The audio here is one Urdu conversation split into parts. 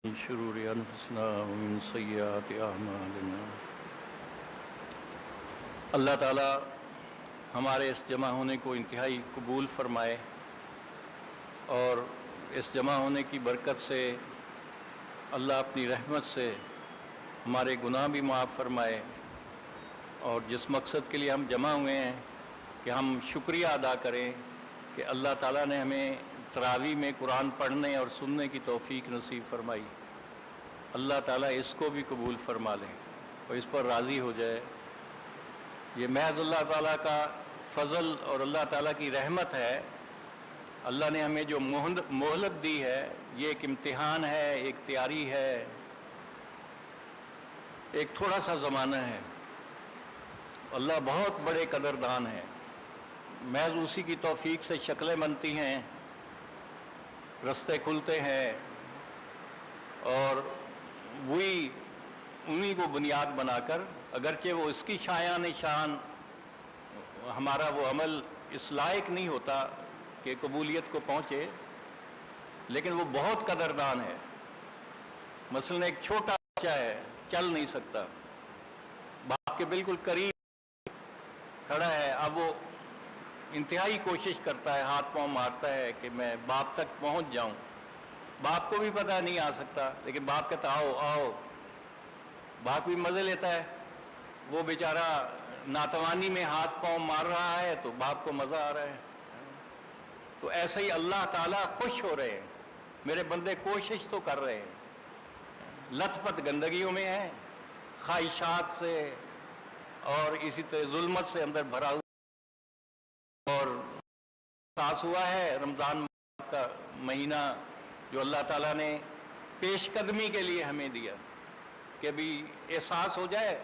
من شرور انفسنا ومن سیئات اعمالنا۔ اللہ تعالیٰ ہمارے اس جمع ہونے کو انتہائی قبول فرمائے اور اس جمع ہونے کی برکت سے اللہ اپنی رحمت سے ہمارے گناہ بھی معاف فرمائے، اور جس مقصد کے لیے ہم جمع ہوئے ہیں کہ ہم شکریہ ادا کریں کہ اللہ تعالیٰ نے ہمیں تراویح میں قرآن پڑھنے اور سننے کی توفیق نصیب فرمائی۔ اللہ تعالیٰ اس کو بھی قبول فرما لے اور اس پر راضی ہو جائے۔ یہ محض اللہ تعالیٰ کا فضل اور اللہ تعالیٰ کی رحمت ہے۔ اللہ نے ہمیں جو مہلت دی ہے، یہ ایک امتحان ہے، ایک تیاری ہے، ایک تھوڑا سا زمانہ ہے۔ اللہ بہت بڑے قدردان ہیں۔ محض اسی کی توفیق سے شکلیں بنتی ہیں، رستے کھلتے ہیں، اور وہی انہی کو بنیاد بنا کر، اگرچہ وہ اس کی شایان شان ہمارا وہ عمل اس لائق نہیں ہوتا کہ قبولیت کو پہنچے، لیکن وہ بہت قدردان ہے۔ مثلا ایک چھوٹا بچہ ہے، چل نہیں سکتا، باپ کے بالکل قریب کھڑا ہے، اب وہ انتہائی کوشش کرتا ہے، ہاتھ پاؤں مارتا ہے کہ میں باپ تک پہنچ جاؤں۔ باپ کو بھی پتہ نہیں آ سکتا، لیکن باپ کہتا آؤ آؤ۔ باپ بھی مزے لیتا ہے، وہ بیچارہ ناتوانی میں ہاتھ پاؤں مار رہا ہے تو باپ کو مزہ آ رہا ہے۔ تو ایسے ہی اللہ تعالیٰ خوش ہو رہے ہیں، میرے بندے کوشش تو کر رہے ہیں، لت پت گندگیوں میں ہیں، خواہشات سے اور اسی طرح ظلمت سے اندر بھرا ہوا، اور احساس ہوا ہے رمضان کا مہینہ جو اللہ تعالیٰ نے پیش قدمی کے لیے ہمیں دیا، کہ بھی احساس ہو جائے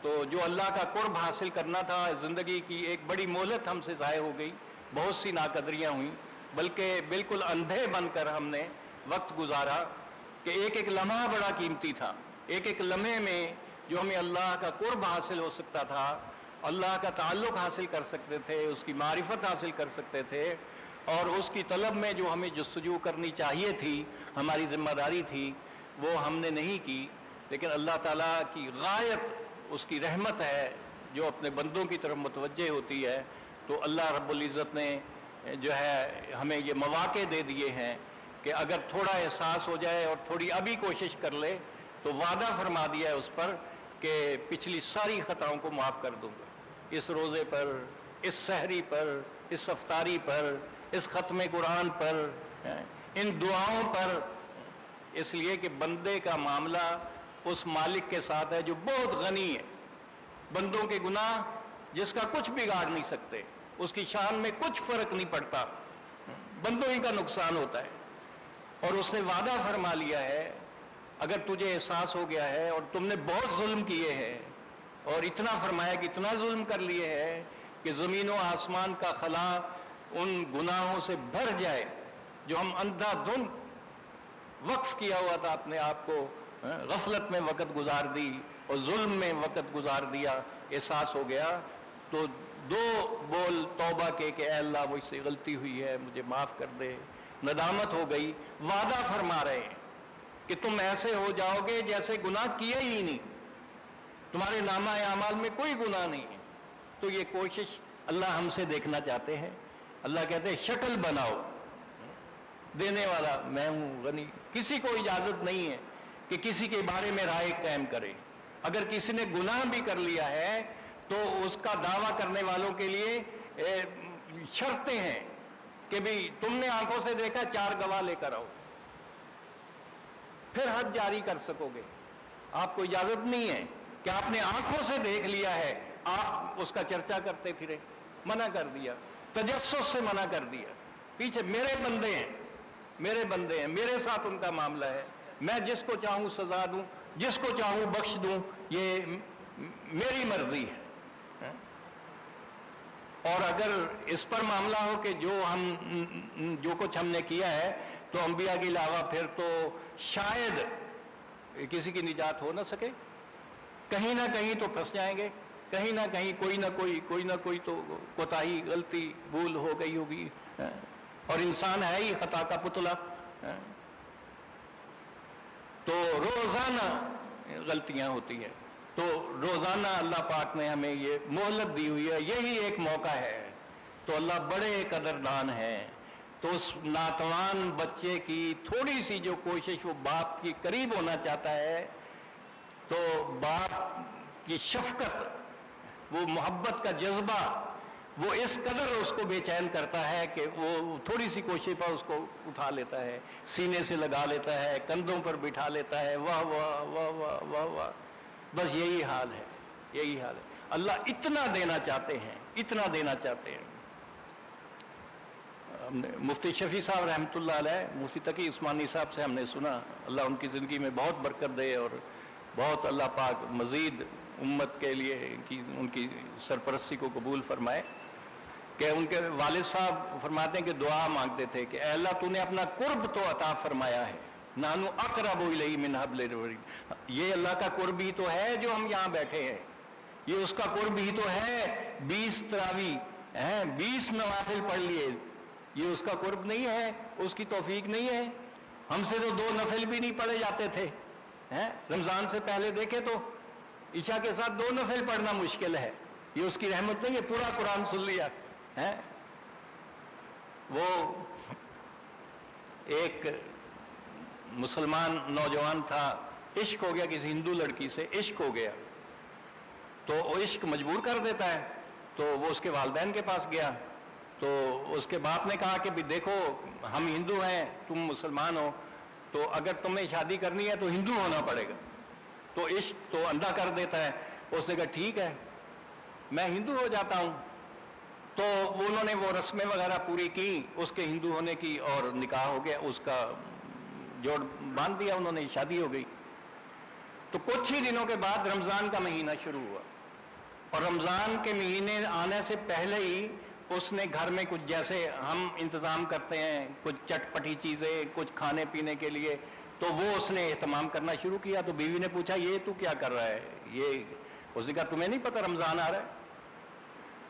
تو جو اللہ کا قرب حاصل کرنا تھا، زندگی کی ایک بڑی مہلت ہم سے ضائع ہو گئی، بہت سی ناقدریاں ہوئیں، بلکہ بالکل اندھے بن کر ہم نے وقت گزارا، کہ ایک ایک لمحہ بڑا قیمتی تھا۔ ایک ایک لمحے میں جو ہمیں اللہ کا قرب حاصل ہو سکتا تھا، اللہ کا تعلق حاصل کر سکتے تھے، اس کی معرفت حاصل کر سکتے تھے، اور اس کی طلب میں جو ہمیں جستجو کرنی چاہیے تھی، ہماری ذمہ داری تھی، وہ ہم نے نہیں کی۔ لیکن اللہ تعالیٰ کی غایت اس کی رحمت ہے جو اپنے بندوں کی طرف متوجہ ہوتی ہے، تو اللہ رب العزت نے جو ہے ہمیں یہ مواقع دے دیے ہیں کہ اگر تھوڑا احساس ہو جائے اور تھوڑی ابھی کوشش کر لے تو وعدہ فرما دیا ہے اس پر کہ پچھلی ساری خطاؤں کو معاف کر دوں گا، اس روزے پر، اس سحری پر، اس افطاری پر، اس ختم قرآن پر، ان دعاؤں پر، اس لیے کہ بندے کا معاملہ اس مالک کے ساتھ ہے جو بہت غنی ہے۔ بندوں کے گناہ جس کا کچھ بگاڑ نہیں سکتے، اس کی شان میں کچھ فرق نہیں پڑتا، بندوں ہی کا نقصان ہوتا ہے، اور اس نے وعدہ فرما لیا ہے اگر تجھے احساس ہو گیا ہے اور تم نے بہت ظلم کیے ہیں، اور اتنا فرمایا کہ اتنا ظلم کر لیے ہے کہ زمین و آسمان کا خلا ان گناہوں سے بھر جائے جو ہم اندھا دھند وقف کیا ہوا تھا، اپنے آپ کو غفلت میں وقت گزار دی اور ظلم میں وقت گزار دیا، احساس ہو گیا تو دو بول توبہ کے کہ اے اللہ مجھ سے غلطی ہوئی ہے، مجھے معاف کر دے، ندامت ہو گئی۔ وعدہ فرما رہے ہیں کہ تم ایسے ہو جاؤ گے جیسے گناہ کیے ہی نہیں، تمہارے نامہ اعمال میں کوئی گناہ نہیں ہے۔ تو یہ کوشش اللہ ہم سے دیکھنا چاہتے ہیں۔ اللہ کہتے ہیں شکل بناؤ، دینے والا میں ہوں غنی، کسی کو اجازت نہیں ہے کہ کسی کے بارے میں رائے قائم کرے۔ اگر کسی نے گناہ بھی کر لیا ہے تو اس کا دعویٰ کرنے والوں کے لیے شرطیں ہیں کہ بھی تم نے آنکھوں سے دیکھا، 4 گواہ لے کر آؤ، پھر حد جاری کر سکو گے۔ آپ کو اجازت نہیں ہے کہ آپ نے آنکھوں سے دیکھ لیا ہے آپ اس کا چرچا کرتے پھرے، منع کر دیا، تجسس سے منع کر دیا۔ پیچھے میرے بندے ہیں، میرے بندے ہیں، میرے ساتھ ان کا معاملہ ہے، میں جس کو چاہوں سزا دوں، جس کو چاہوں بخش دوں، یہ میری مرضی ہے۔ اور اگر اس پر معاملہ ہو کہ جو کچھ ہم نے کیا ہے تو انبیاء کے علاوہ پھر تو شاید کسی کی نجات ہو نہ سکے، کہیں نہ کہیں تو پھنس جائیں گے، کہیں نہ کہیں کوئی نہ کوئی تو کوتاہی، غلطی، بھول ہو گئی ہوگی، اور انسان ہے ہی خطا کا پتلا۔ روزانہ غلطیاں ہوتی ہیں، تو روزانہ اللہ پاک نے ہمیں یہ مہلت دی ہوئی ہے، یہی ایک موقع ہے، تو اللہ بڑے قدردان ہیں۔ تو اس ناتوان بچے کی تھوڑی سی جو کوشش، وہ باپ کی قریب ہونا چاہتا ہے، تو باپ کی شفقت، وہ محبت کا جذبہ، وہ اس قدر اس کو بے چین کرتا ہے کہ وہ تھوڑی سی کوشش پر اس کو اٹھا لیتا ہے، سینے سے لگا لیتا ہے، کندھوں پر بٹھا لیتا ہے، واہ واہ واہ واہ واہ واہ۔ بس یہی حال ہے، یہی حال ہے۔ اللہ اتنا دینا چاہتے ہیں، اتنا دینا چاہتے ہیں۔ ہم نے مفتی شفیع صاحب رحمۃ اللہ علیہ، مفتی تقی عثمانی صاحب سے ہم نے سنا، اللہ ان کی زندگی میں بہت برکت دے، اور بہت اللہ پاک مزید امت کے لیے ان کی سرپرستی کو قبول فرمائے، کہ ان کے والد صاحب فرماتے ہیں کہ دعا مانگتے تھے کہ اے اللہ تو نے اپنا قرب تو عطا فرمایا ہے، نحن اقرب الیہ من حبل الورید، یہ اللہ کا قرب ہی تو ہے جو ہم یہاں بیٹھے ہیں، یہ اس کا قرب ہی تو ہے، 20 تراویح ہیں، 20 نوافل پڑھ لیے، یہ اس کا قرب نہیں ہے، اس کی توفیق نہیں ہے؟ ہم سے تو 2 نفل بھی نہیں پڑھے جاتے تھے، رمضان سے پہلے دیکھے تو عشاء کے ساتھ 2 نفل پڑھنا مشکل ہے، یہ اس کی رحمت نہیں ہے، پورا قرآن سن لیا ہے۔ وہ ایک مسلمان نوجوان تھا، عشق ہو گیا کسی ہندو لڑکی سے، عشق ہو گیا، تو وہ عشق مجبور کر دیتا ہے، تو وہ اس کے والدین کے پاس گیا، تو اس کے باپ نے کہا کہ بھی دیکھو ہم ہندو ہیں، تم مسلمان ہو، تو اگر تمہیں شادی کرنی ہے تو ہندو ہونا پڑے گا، تو عشق تو اندھا کر دیتا ہے۔ اس نے کہا ٹھیک ہے میں ہندو ہو جاتا ہوں، تو انہوں نے وہ رسمیں وغیرہ پوری کی اس کے ہندو ہونے کی، اور نکاح ہو گیا، اس کا جوڑ باندھ دیا انہوں نے، شادی ہو گئی۔ تو کچھ ہی دنوں کے بعد رمضان کا مہینہ شروع ہوا، اور رمضان کے مہینے آنے سے پہلے ہی اس نے گھر میں کچھ جیسے ہم انتظام کرتے ہیں، کچھ چٹپٹی چیزیں، کچھ کھانے پینے کے لیے، تو وہ اس نے اہتمام کرنا شروع کیا۔ تو بیوی نے پوچھا یہ تو کیا کر رہا ہے؟ اس نے کہا تمہیں نہیں پتہ رمضان آ رہا ہے؟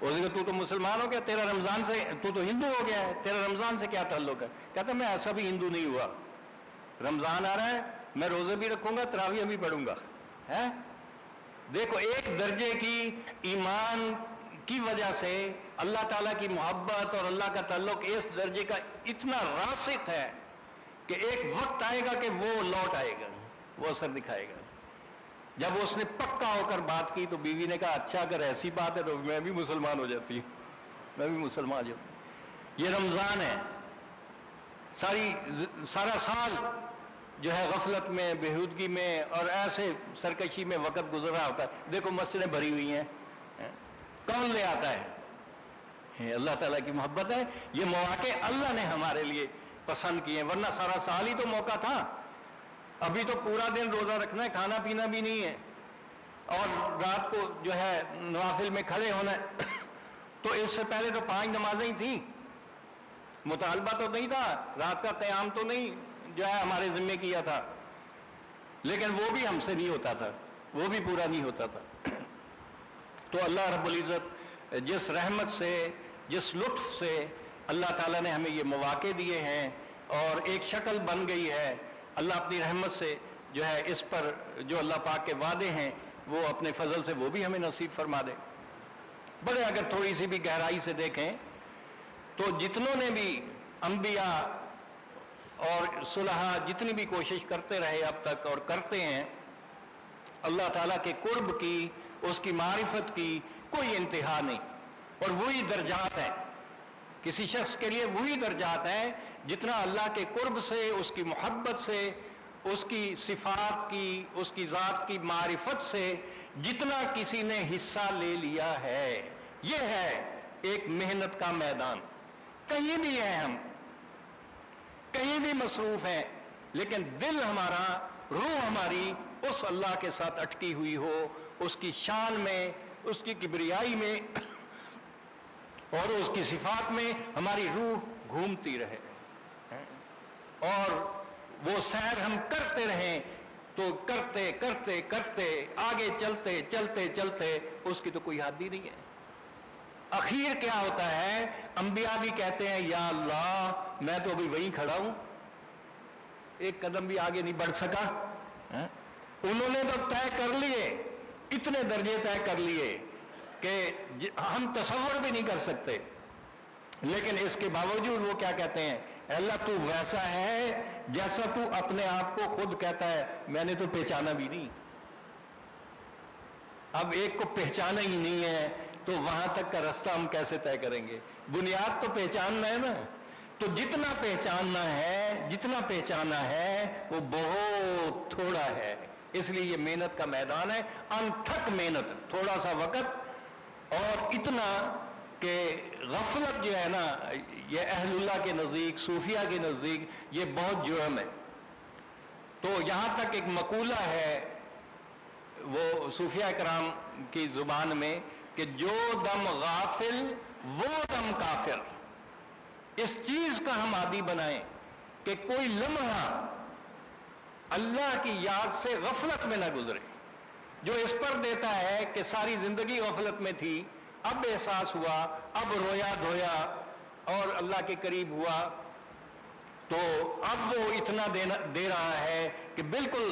اس نے کہا تو مسلمان ہو گیا، تیرا رمضان سے تو ہندو ہو گیا ہے، تیرا رمضان سے کیا تعلق ہے؟ کہتا میں ایسا بھی ہندو نہیں ہوا، رمضان آ رہا ہے میں روزے بھی رکھوں گا، تراویح بھی پڑھوں گا۔ دیکھو ایک درجے کی ایمان کی وجہ سے اللہ تعالیٰ کی محبت اور اللہ کا تعلق اس درجے کا اتنا راسخ ہے کہ ایک وقت آئے گا کہ وہ لوٹ آئے گا، وہ اثر دکھائے گا۔ جب اس نے پکا ہو کر بات کی تو بیوی نے کہا اچھا اگر ایسی بات ہے تو میں بھی مسلمان ہو جاتی ہوں، میں بھی مسلمان ہو جاتی ہوں۔ یہ رمضان ہے، سارا سال جو ہے غفلت میں، بےہودگی میں اور ایسے سرکشی میں وقت گزر رہا ہوتا ہے۔ دیکھو مسجدیں بھری ہوئی ہیں، کون لے آتا ہے؟ یہ اللہ تعالیٰ کی محبت ہے، یہ مواقع اللہ نے ہمارے لیے پسند کیے ہیں، ورنہ سارا سال ہی تو موقع تھا۔ ابھی تو پورا دن روزہ رکھنا ہے، کھانا پینا بھی نہیں ہے، اور رات کو جو ہے نوافل میں کھڑے ہونا ہے۔ تو اس سے پہلے تو 5 نمازیں ہی تھیں، مطالبہ تو نہیں تھا، رات کا قیام تو نہیں جو ہے ہمارے ذمہ کیا تھا، لیکن وہ بھی ہم سے نہیں ہوتا تھا، وہ بھی پورا نہیں ہوتا تھا۔ تو اللہ رب العزت جس رحمت سے، جس لطف سے اللہ تعالیٰ نے ہمیں یہ مواقع دیے ہیں اور ایک شکل بن گئی ہے، اللہ اپنی رحمت سے جو ہے اس پر جو اللہ پاک کے وعدے ہیں وہ اپنے فضل سے وہ بھی ہمیں نصیب فرما دے۔ بڑے اگر تھوڑی سی بھی گہرائی سے دیکھیں تو جتنوں نے بھی انبیاء اور صلحاء جتنی بھی کوشش کرتے رہے اب تک اور کرتے ہیں، اللہ تعالیٰ کے قرب کی، اس کی معرفت کی کوئی انتہا نہیں، اور وہی درجات ہیں کسی شخص کے لیے، وہی درجات ہیں جتنا اللہ کے قرب سے، اس کی محبت سے، اس کی صفات کی، اس کی ذات کی معرفت سے جتنا کسی نے حصہ لے لیا ہے۔ یہ ہے ایک محنت کا میدان، کہیں بھی ہیں ہم، کہیں بھی مصروف ہیں، لیکن دل ہمارا، روح ہماری اس اللہ کے ساتھ اٹکی ہوئی ہو، اس کی شان میں، اس کی کبریائی میں اور اس کی صفات میں ہماری روح گھومتی رہے، اور وہ سیر ہم کرتے رہیں، تو کرتے کرتے کرتے آگے چلتے چلتے چلتے اس کی تو کوئی حد ہی نہیں ہے۔ اخیر کیا ہوتا ہے؟ انبیاء بھی کہتے ہیں یا اللہ میں تو ابھی وہیں کھڑا ہوں، ایک قدم بھی آگے نہیں بڑھ سکا، انہوں نے تو طے کر لیے، اتنے درجے طے کر لیے کہ ہم تصور بھی نہیں کر سکتے، لیکن اس کے باوجود وہ کیا کہتے ہیں، اے اللہ تو ویسا ہے جیسا تو اپنے آپ کو خود کہتا ہے، میں نے تو پہچانا بھی نہیں۔ اب ایک کو پہچانا ہی نہیں ہے تو وہاں تک کا رستہ ہم کیسے طے کریں گے؟ بنیاد تو پہچاننا ہے نا، تو جتنا پہچانا ہے وہ بہت تھوڑا ہے، اس لیے یہ محنت کا میدان ہے، انتھک محنت، تھوڑا سا وقت، اور اتنا کہ غفلت جو ہے نا، یہ اہل اللہ کے نزدیک، صوفیہ کے نزدیک یہ بہت جرم ہے۔ تو یہاں تک ایک مقولہ ہے وہ صوفیہ کرام کی زبان میں کہ جو دم غافل وہ دم کافر، اس چیز کا ہم عادی بنائیں کہ کوئی لمحہ اللہ کی یاد سے غفلت میں نہ گزرے۔ جو اس پر دیتا ہے کہ ساری زندگی غفلت میں تھی، اب احساس ہوا، اب رویا دھویا اور اللہ کے قریب ہوا، تو اب وہ اتنا دے رہا ہے کہ بالکل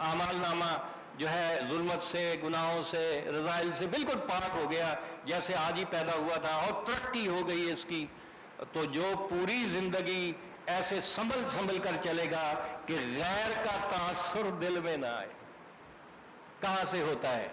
اعمال نامہ جو ہے ظلمت سے، گناہوں سے، رذائل سے بالکل پاک ہو گیا، جیسے آج ہی پیدا ہوا تھا، اور ترقی ہو گئی اس کی۔ تو جو پوری زندگی ایسے سنبھل کر چلے گا کہ غیر کا تاثر دل میں نہ آئے، کہاں سے ہوتا ہے؟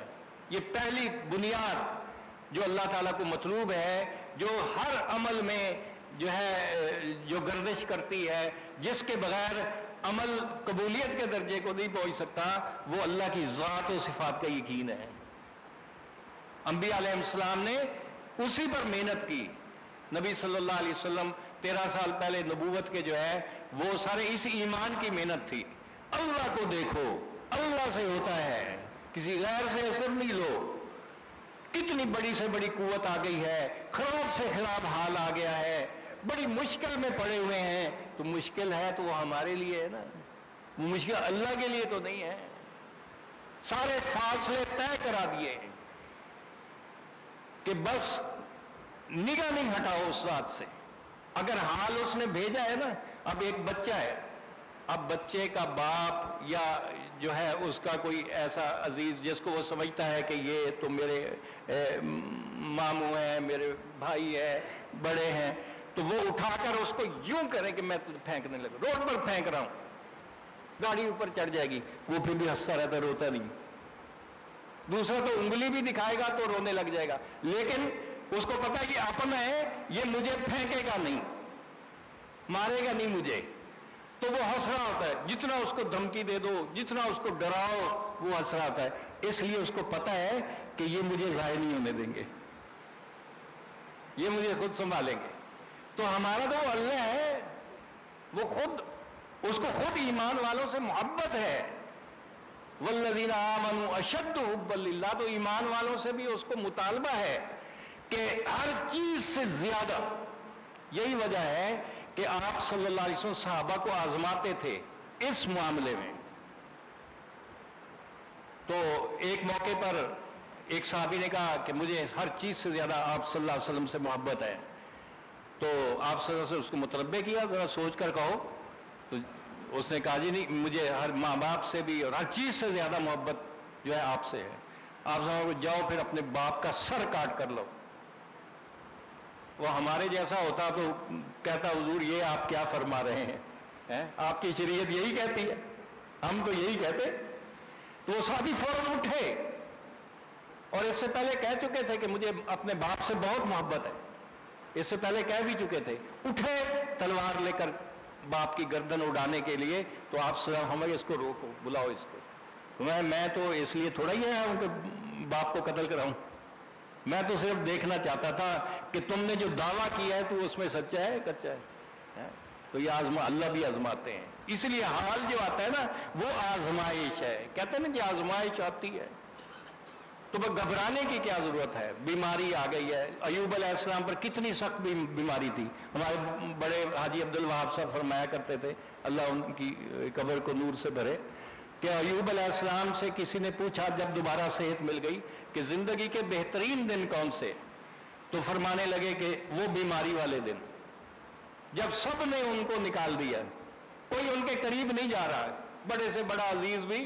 یہ پہلی بنیاد جو اللہ تعالیٰ کو مطلوب ہے، جو ہر عمل میں جو ہے جو گردش کرتی ہے، جس کے بغیر عمل قبولیت کے درجے کو نہیں پہنچ سکتا، وہ اللہ کی ذات و صفات کا یقین ہے۔ انبیاء علیہ السلام نے اسی پر محنت کی۔ نبی صلی اللہ علیہ وسلم 13 سال پہلے نبوت کے جو ہے وہ سارے اس ایمان کی محنت تھی، اللہ کو دیکھو، اللہ سے ہوتا ہے، کسی غیر سے اثر نہیں لو۔ کتنی بڑی سے بڑی قوت آ گئی ہے، خراب سے خراب حال آ گیا ہے، بڑی مشکل میں پڑے ہوئے ہیں، تو مشکل ہے تو وہ ہمارے لیے ہے نا، وہ مشکل اللہ کے لیے تو نہیں ہے۔ سارے فاصلے طے کرا دیے کہ بس نگاہ نہیں ہٹاؤ اس ذات سے۔ اگر حال اس نے بھیجا ہے نا، اب ایک بچہ ہے، اب بچے کا باپ یا جو ہے اس کا کوئی ایسا عزیز جس کو وہ سمجھتا ہے کہ یہ تو میرے ماموں ہیں، میرے بھائی ہیں، بڑے ہیں، تو وہ اٹھا کر اس کو یوں کرے کہ میں پھینکنے لگا، روڈ پر پھینک رہا ہوں، گاڑی اوپر چڑھ جائے گی، وہ پھر بھی ہنستا رہتا، روتا نہیں۔ دوسرا تو انگلی بھی دکھائے گا تو رونے لگ جائے گا، لیکن اس کو پتا ہے کہ اپنا ہے، یہ مجھے پھینکے گا نہیں، مارے گا نہیں مجھے، تو وہ ہنس رہا ہوتا ہے۔ جتنا اس کو دھمکی دے دو، جتنا اس کو ڈراؤ، وہ ہنس رہا ہوتا ہے، اس لیے اس کو پتا ہے کہ یہ مجھے ضائع نہیں ہونے دیں گے، یہ مجھے خود سنبھالیں گے۔ تو ہمارا تو وہ اللہ ہے، وہ خود، اس کو خود ایمان والوں سے محبت ہے۔ والذین آمنوا اشد حبا للہ، تو ایمان والوں سے بھی اس کو مطالبہ ہے کہ ہر چیز سے زیادہ۔ یہی وجہ ہے کہ آپ صلی اللہ علیہ وسلم صحابہ کو آزماتے تھے اس معاملے میں۔ تو ایک موقع پر ایک صحابی نے کہا کہ مجھے ہر چیز سے زیادہ آپ صلی اللہ علیہ وسلم سے محبت ہے، تو آپ صلی اللہ علیہ وسلم اس کو متنبہ کیا، ذرا سوچ کر کہو۔ تو اس نے کہا جی نہیں، مجھے ہر ماں باپ سے بھی اور ہر چیز سے زیادہ محبت جو ہے آپ سے ہے۔ آپ صلی جاؤ پھر اپنے باپ کا سر کاٹ کر لو۔ وہ ہمارے جیسا ہوتا تو کہتا حضور یہ آپ کیا فرما رہے ہیں، آپ کی شریعت یہی کہتی ہے، ہم تو یہی کہتے۔ تو وہ صحابی فوراً اٹھے، اور اس سے پہلے کہہ چکے تھے کہ مجھے اپنے باپ سے بہت محبت ہے، اس سے پہلے کہہ بھی چکے تھے، اٹھے تلوار لے کر باپ کی گردن اڑانے کے لیے۔ تو آپ صلی ہمیں اس کو روکو، بلاؤ اس کو، میں تو اس لیے تھوڑا ہی آیا ہوں کہ باپ کو قتل کراؤں، میں تو صرف دیکھنا چاہتا تھا کہ تم نے جو دعویٰ کیا ہے تو اس میں سچا ہے کچا ہے۔ تو یہ اللہ بھی آزماتے ہیں، اس لیے حال جو آتا ہے نا وہ آزمائش ہے، کہتے ہیں نا کہ آزمائش آتی ہے تو بس گھبرانے کی کیا ضرورت ہے۔ بیماری آ گئی ہے، ایوب علیہ السلام پر کتنی سخت بیماری تھی۔ ہمارے بڑے حاجی عبد الوہاب صاحب فرمایا کرتے تھے، اللہ ان کی قبر کو نور سے بھرے، کہ ایوب علیہ السلام سے کسی نے پوچھا جب دوبارہ صحت مل گئی کہ زندگی کے بہترین دن کون سے، تو فرمانے لگے کہ وہ بیماری والے دن، جب سب نے ان کو نکال دیا، کوئی ان کے قریب نہیں جا رہا، بڑے سے بڑا عزیز بھی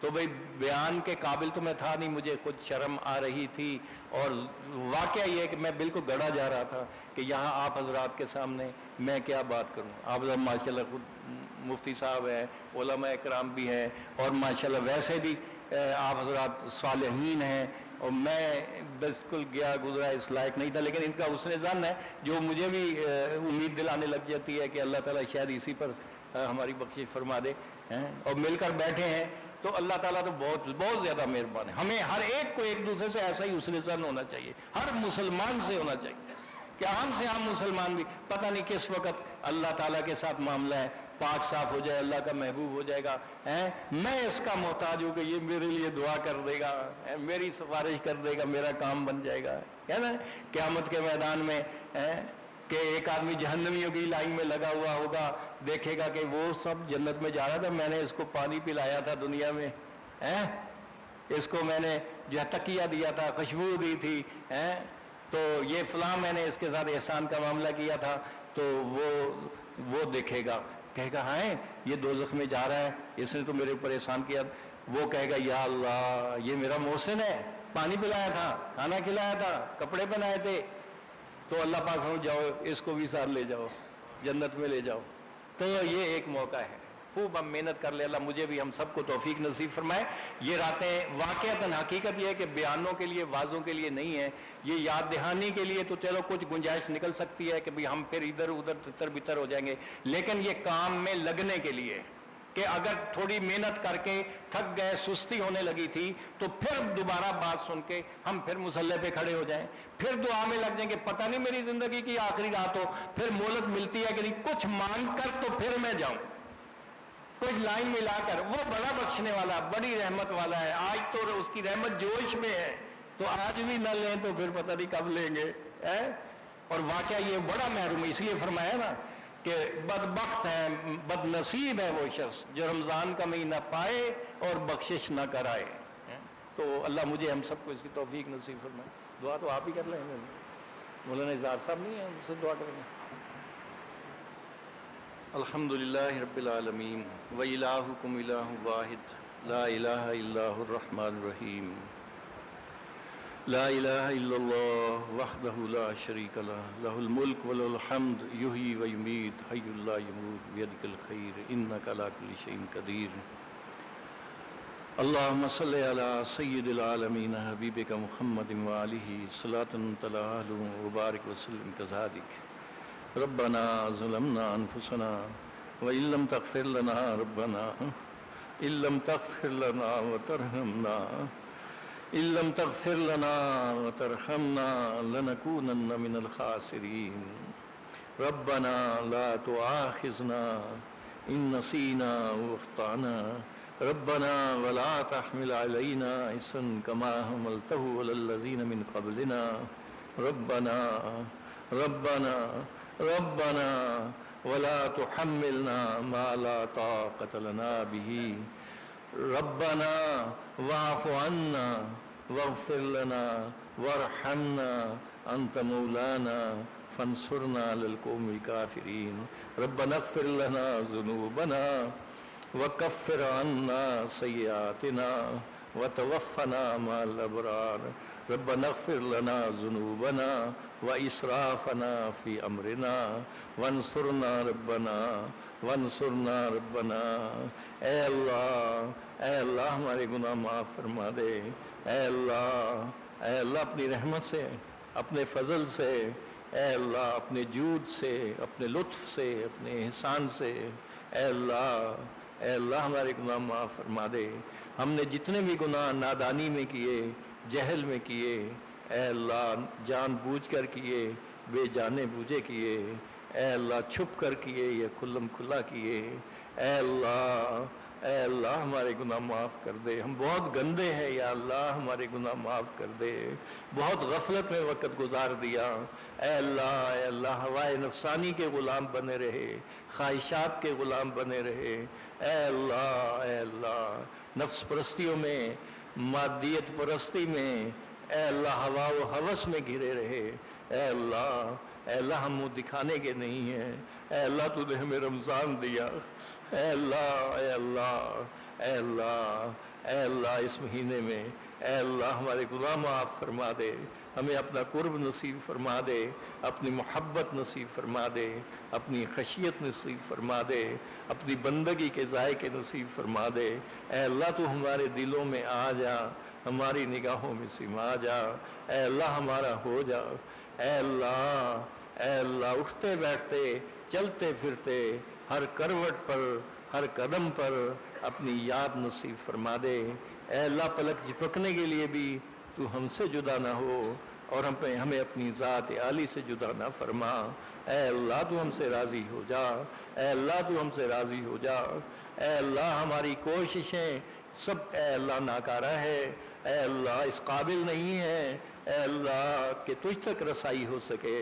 تو بھئی بیان کے قابل تو میں تھا نہیں، مجھے خود شرم آ رہی تھی، اور واقعہ یہ ہے کہ میں بالکل گڑا جا رہا تھا کہ یہاں آپ حضرات کے سامنے میں کیا بات کروں. آپ حضرات ماشاءاللہ خود مفتی صاحب ہیں، علماء اکرام بھی ہیں، اور ماشاءاللہ ویسے بھی آپ حضرات صالحین ہیں، اور میں بالکل گیا گزرا اس لائق نہیں تھا، لیکن ان کا حسن ظن ہے جو مجھے بھی امید دلانے لگ جاتی ہے کہ اللہ تعالیٰ شاید اسی پر ہماری بخشش فرما دے. اور مل کر بیٹھے ہیں تو اللہ تعالیٰ تو بہت بہت زیادہ مہربان ہے. ہمیں ہر ایک کو ایک دوسرے سے ایسا ہی حسن ظن ہونا چاہیے، ہر مسلمان سے ہونا چاہیے کہ ہم سے ہم مسلمان بھی پتہ نہیں کس وقت اللہ تعالیٰ کے ساتھ معاملہ ہے، پاک صاف ہو جائے، اللہ کا محبوب ہو جائے گا. میں اس کا محتاج ہوں کہ یہ میرے لیے دعا کر دے گا، میری سفارش کر دے گا، میرا کام بن جائے گا، ہے نا. قیامت کے میدان میں کہ ایک آدمی جہنمیوں کی لائن میں لگا ہوا ہوگا، دیکھے گا کہ وہ سب جنت میں جا رہا تھا، میں نے اس کو پانی پلایا تھا دنیا میں، اس کو میں نے جو تکیہ دیا تھا، خوشبو دی تھی، تو یہ فلاں میں نے اس کے ساتھ احسان کا معاملہ کیا تھا. تو وہ دیکھے گا، کہے گا ہاں یہ دوزخ میں جا رہا ہے، اس نے تو میرے اوپر احسان کیا. وہ کہے گا یا اللہ یہ میرا محسن ہے، پانی پلایا تھا، کھانا کھلایا تھا، کپڑے پہنائے تھے. تو اللہ پاک فرمائے جاؤ اس کو بھی ساتھ لے جاؤ، جنت میں لے جاؤ. تو یہ ایک موقع ہے، خوب ہم محنت کر لیں. اللہ مجھے بھی ہم سب کو توفیق نصیب فرمائے. یہ راتیں واقعتاً حقیقت یہ ہے کہ بیانوں کے لیے، وعظوں کے لیے نہیں ہے، یہ یاد دہانی کے لیے تو چلو کچھ گنجائش نکل سکتی ہے کہ بھی ہم پھر ادھر ادھر تتر بتر ہو جائیں گے، لیکن یہ کام میں لگنے کے لیے کہ اگر تھوڑی محنت کر کے تھک گئے، سستی ہونے لگی تھی، تو پھر دوبارہ بات سن کے ہم پھر مصلے پہ کھڑے ہو جائیں، پھر دعا میں لگ جائیں کہ پتہ نہیں میری زندگی کی آخری رات ہو، پھر مہلت ملتی ہے کہ نہیں، کچھ مانگ کر تو پھر میں جاؤں، کچھ لائن ملا کر. وہ بڑا بخشنے والا، بڑی رحمت والا ہے. آج تو اس کی رحمت جوش میں ہے، تو آج بھی نہ لیں تو پھر پتہ نہیں کب لیں گے. اور واقعہ یہ بڑا محروم ہے، اس لیے فرمایا نا کہ بدبخت ہے، بد نصیب ہے وہ شخص جو رمضان کا مہینہ پائے اور بخشش نہ کرائے. تو اللہ مجھے ہم سب کو اس کی توفیق نصیب فرمائے. دعا تو آپ ہی کر لیں گے، مولانا اظہار صاحب نہیں ہیں، ان سے دعا کریں گے. الحمدللہ رب العالمین وإلہکم الہ واحد لا الہ الا هو الرحمن الرحیم لا الہ الا اللہ وحدہ لا شریک لہ لہ الملک ولہ الحمد یحیی ویمیت حی لا یموت بیدک الخیر انک علی کل شیء قدیر. اللہم صلی علی سید العالمین حبیبک محمد وآلہ صلاۃ تنال وبارک وسلم کذالک. ربنا ظلمنا انفسنا وإن لم تغفر لنا ربنا إن لم تغفر لنا وترحمنا إن لم تغفر لنا وترحمنا لنكونن من الخاسرين. ربنا لا تؤاخذنا إن نسينا واخطأنا ربنا ولا تحمل علينا إصرا كما حملته على الذين من قبلنا ربنا ولا تحملنا ما لا طاقة لنا به ربنا واعف عنا واغفر لنا وارحمنا أنت مولانا فانصرنا على القوم الكافرين. ربنا اغفر لنا ذنوبنا وكفر عنا سيئاتنا وتوفنا مع الأبرار. ربنا اغفر لنا ذنوبنا وإسرافنا في أمرنا وانصرنا ربنا. اے اللہ ہمارے گناہ معاف فرما دے. اے اللہ اپنی رحمت سے، اپنے فضل سے، اے اللہ اپنے جود سے، اپنے لطف سے، اپنے احسان سے، اے اللہ ہمارے گناہ معاف فرما دے. ہم نے جتنے بھی گناہ نادانی میں کیے، جہل میں کیے، اے اللہ جان بوجھ کر کیے، بے جانے بوجھے کیے، اے اللہ چھپ کر کیے یا کھلم کھلا کیے، اے اللہ ہمارے گناہ معاف کر دے. ہم بہت گندے ہیں یا اللہ ہمارے گناہ معاف کر دے. بہت غفلت میں وقت گزار دیا. اے اللہ ہوائے نفسانی کے غلام بنے رہے، خواہشات کے غلام بنے رہے. اے اللہ نفس پرستیوں میں، مادیت پرستی میں، اے اللہ ہوا و ہوس میں گھرے رہے. اے اللہ ہم منہ دکھانے کے نہیں ہیں. اے اللہ تو نے ہمیں رمضان دیا. اے اللہ اے اللہ اس مہینے میں اے اللہ ہمارے گناہ معاف فرما دے، ہمیں اپنا قرب نصیب فرما دے، اپنی محبت نصیب فرما دے، اپنی خشیت نصیب فرما دے، اپنی بندگی کے ذائقے نصیب فرما دے۔ اے اللہ تو ہمارے دلوں میں آ جا، ہماری نگاہوں میں سما جا، اے اللہ ہمارا ہو جا۔ اے اللہ اٹھتے بیٹھتے چلتے پھرتے ہر کروٹ پر ہر قدم پر اپنی یاد نصیب فرما دے۔ اے اللہ پلک جھپکنے کے لیے بھی تو ہم سے جدا نہ ہو اور ہمیں اپنی ذات عالی سے جدا نہ فرما۔ اے اللہ تو ہم سے راضی ہو جا، اے اللہ تو ہم سے راضی ہو جا۔ اے اللہ ہماری کوششیں سب اے اللہ ناکارہ ہے، اے اللہ اس قابل نہیں ہے اے اللہ کہ تجھ تک رسائی ہو سکے،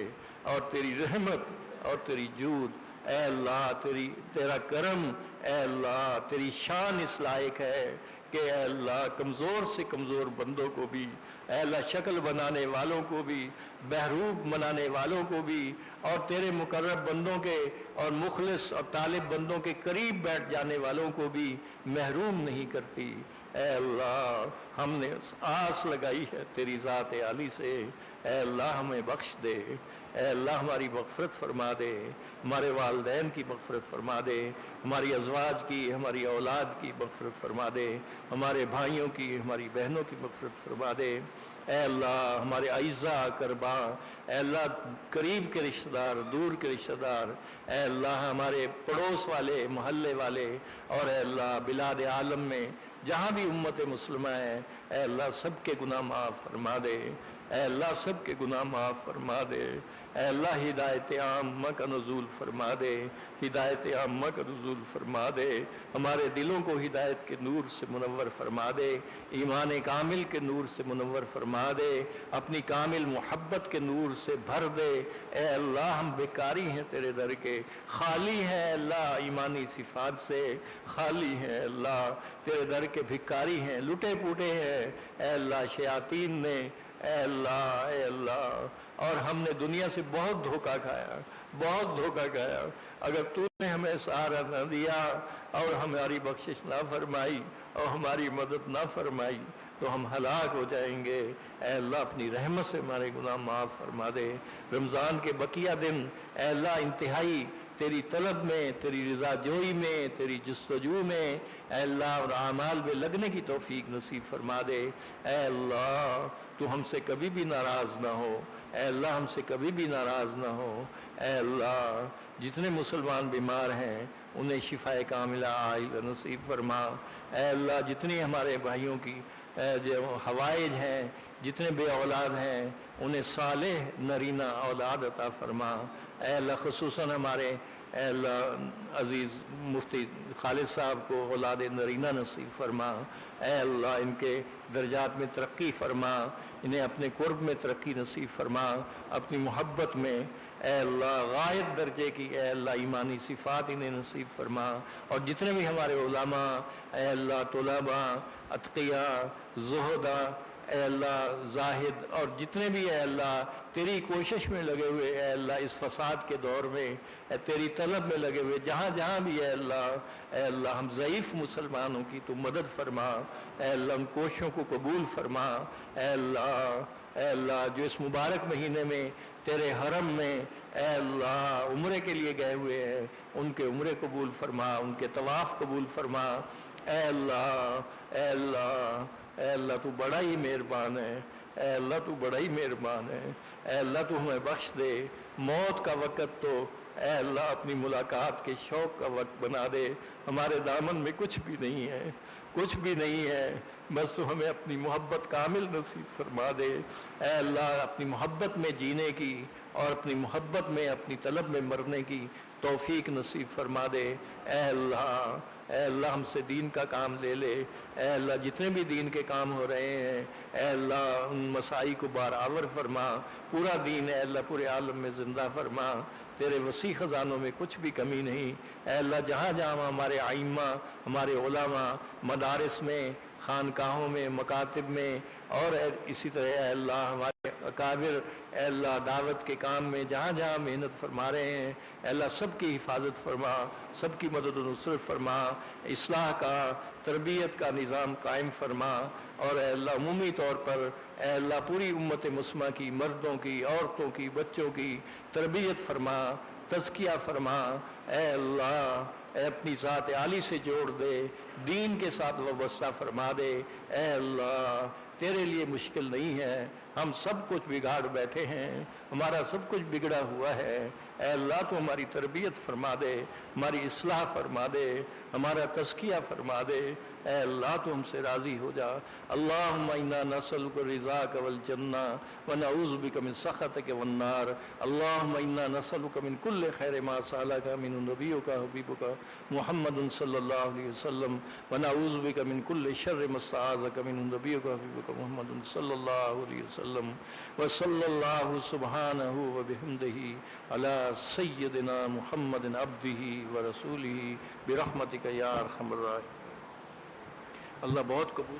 اور تیری رحمت اور تیری جود اے اللہ تیرا کرم اے اللہ تیری شان اس لائق ہے کہ اے اللہ کمزور سے کمزور بندوں کو بھی اے اللہ شکل بنانے والوں کو بھی، بہروپ بنانے والوں کو بھی، اور تیرے مقرب بندوں کے اور مخلص اور طالب بندوں کے قریب بیٹھ جانے والوں کو بھی محروم نہیں کرتی۔ اے اللہ ہم نے آس لگائی ہے تیری ذات عالی سے، اے اللہ ہمیں بخش دے، اے اللہ ہماری مغفرت فرما دے، ہمارے والدین کی مغفرت فرما دے، ہماری ازواج کی ہماری اولاد کی مغفرت فرما دے، ہمارے بھائیوں کی ہماری بہنوں کی مغفرت فرما دے۔ اے اللہ ہمارے اعزاء اقربا، اے اللہ قریب کے رشتہ دار، دور کے رشتہ دار، اے اللہ ہمارے پڑوس والے، محلے والے، اور اے اللہ بلاد عالم میں جہاں بھی امت مسلمہ ہے اے اللہ سب کے گناہ معاف فرما دے، اے اللہ سب کے گناہ معاف فرما دے، اے اللہ ہدایت عامہ کا نزول فرما دے، ہدایت عامہ کا نزول فرما دے، ہمارے دلوں کو ہدایت کے نور سے منور فرما دے، ایمان کامل کے نور سے منور فرما دے، اپنی کامل محبت کے نور سے بھر دے۔ اے اللہ ہم بیکاری ہیں تیرے در کے، خالی ہیں اللہ ایمانی صفات سے، خالی ہیں اللہ تیرے در کے بھکاری ہیں، لٹے پوٹے ہیں اے اللہ شیاطین نے، اے اللہ اور ہم نے دنیا سے بہت دھوکہ کھایا، بہت دھوکہ کھایا۔ اگر تو نے ہمیں سہارا نہ دیا اور ہماری بخشش نہ فرمائی اور ہماری مدد نہ فرمائی تو ہم ہلاک ہو جائیں گے۔ اے اللہ اپنی رحمت سے ہمارے گناہ معاف فرما دے۔ رمضان کے بقیہ دن اے اللہ انتہائی تیری طلب میں، تیری رضا جوئی میں، تیری جستجو میں اے اللہ اور اعمال میں لگنے کی توفیق نصیب فرما دے۔ اے اللہ تو ہم سے کبھی بھی ناراض نہ ہو، اے اللہ ہم سے کبھی بھی ناراض نہ ہو۔ اے اللہ جتنے مسلمان بیمار ہیں انہیں شفائے کاملہ عاجلہ نصیب فرما۔ اے اللہ جتنی ہمارے بھائیوں کی جو حوائج ہیں، جتنے بے اولاد ہیں انہیں صالح نرینہ اولاد عطا فرما۔ اے اللہ خصوصاً ہمارے اے اللہ عزیز مفتی خالد صاحب کو اولاد نرینہ نصیب فرما۔ اے اللہ ان کے درجات میں ترقی فرما، انہیں اپنے قرب میں ترقی نصیب فرما، اپنی محبت میں اے اللہ غائب درجے کی اے اللہ ایمانی صفات انہیں نصیب فرما۔ اور جتنے بھی ہمارے علماء اے اللہ طلباء، اتقیاء، زہداء اے اللہ زاہد، اور جتنے بھی اے اللہ تیری کوشش میں لگے ہوئے اے اللہ اس فساد کے دور میں تیری طلب میں لگے ہوئے جہاں جہاں بھی اے اللہ ہم ضعیف مسلمانوں کی تو مدد فرما۔ اے اللہ ان کوششوں کو قبول فرما۔ اے اللہ جو اس مبارک مہینے میں تیرے حرم میں اے اللہ عمرے کے لیے گئے ہوئے ہیں ان کے عمرے قبول فرما، ان کے طواف قبول فرما۔ اے اللہ تو بڑا ہی مہربان ہے، اے اللہ تو بڑا ہی مہربان ہے۔ اے اللہ تو ہمیں بخش دے، موت کا وقت تو اے اللہ اپنی ملاقات کے شوق کا وقت بنا دے۔ ہمارے دامن میں کچھ بھی نہیں ہے، کچھ بھی نہیں ہے، بس تو ہمیں اپنی محبت کامل نصیب فرما دے۔ اے اللہ اپنی محبت میں جینے کی اور اپنی محبت میں اپنی طلب میں مرنے کی توفیق نصیب فرما دے۔ اے اللہ ہم سے دین کا کام لے لے۔ اے اللہ جتنے بھی دین کے کام ہو رہے ہیں اے اللہ ان مسائی کو بارآور فرما، پورا دین اے اللہ پورے عالم میں زندہ فرما، تیرے وسیع خزانوں میں کچھ بھی کمی نہیں۔ اے اللہ جہاں جہاں ہمارے ائمہ، ہمارے علماء مدارس میں خانقاہوں میں، مکاتب میں، اور اسی طرح اے اللہ ہمارے اکابر اے اللہ دعوت کے کام میں جہاں جہاں محنت فرما رہے ہیں اے اللہ سب کی حفاظت فرما، سب کی مدد و نصرت فرما، اصلاح کا، تربیت کا نظام قائم فرما، اور اے اللہ عمومی طور پر اے اللہ پوری امت مسلمہ کی، مردوں کی، عورتوں کی، بچوں کی تربیت فرما، تزکیہ فرما اے اللہ، اے اپنی ذات عالی سے جوڑ دے، دین کے ساتھ وابستہ فرما دے اے اللہ، تیرے لیے مشکل نہیں ہے، ہم سب کچھ بگاڑ بیٹھے ہیں، ہمارا سب کچھ بگڑا ہوا ہے اے اللہ تو ہماری تربیت فرما دے، ہماری اصلاح فرما دے، ہمارا تزکیہ فرما دے اے اللہ تو ہم سے راضی ہو جا۔ اللہم انا نسألک رضاک والجنہ ونعوذ بک من سخطک والنار۔ اللہم انا نسألک من کل خیر ما سألک من نبیک حبیبک محمد صلی اللہ علیہ وسلم ونعوذ بک من کل شر ما استعاذک من نبیک حبیبک محمد صلی اللہ علیہ وسلم وصلی اللہ سبحانہ وبحمدہ علی سیدنا محمد عبدہ ورسولہ برحمتک یا ارحم الراحمین۔ اللہ بہت قبول